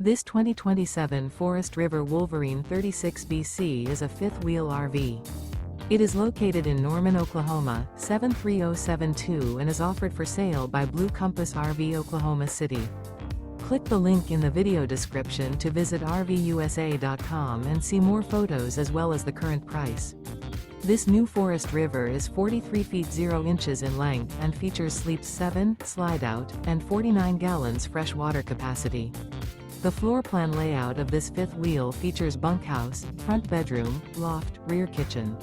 This 2027 Forest River Wolverine 36BC is a fifth-wheel RV. It is located in Norman, Oklahoma, 73072 and is offered for sale by Blue Compass RV Oklahoma City. Click the link in the video description to visit RVUSA.com and see more photos as well as the current price. This new Forest River is 43 feet 0 inches in length and features sleeps 7, slide-out, and 49 gallons fresh water capacity. The floor plan layout of this fifth wheel features bunkhouse, front bedroom, loft, rear kitchen.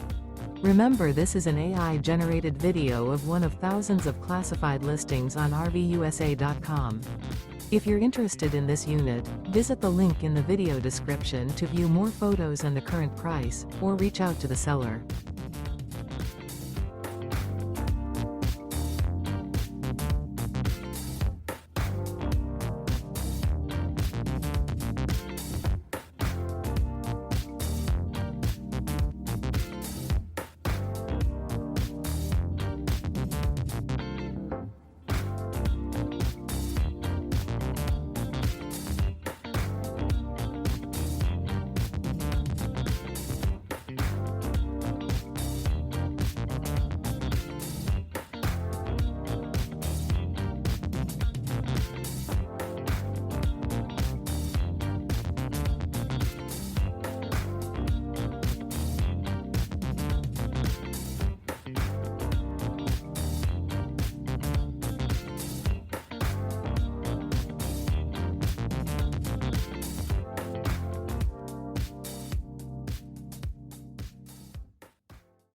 Remember, this is an AI-generated video of one of thousands of classified listings on RVUSA.com. If you're interested in this unit, visit the link in the video description to view more photos and the current price, or reach out to the seller.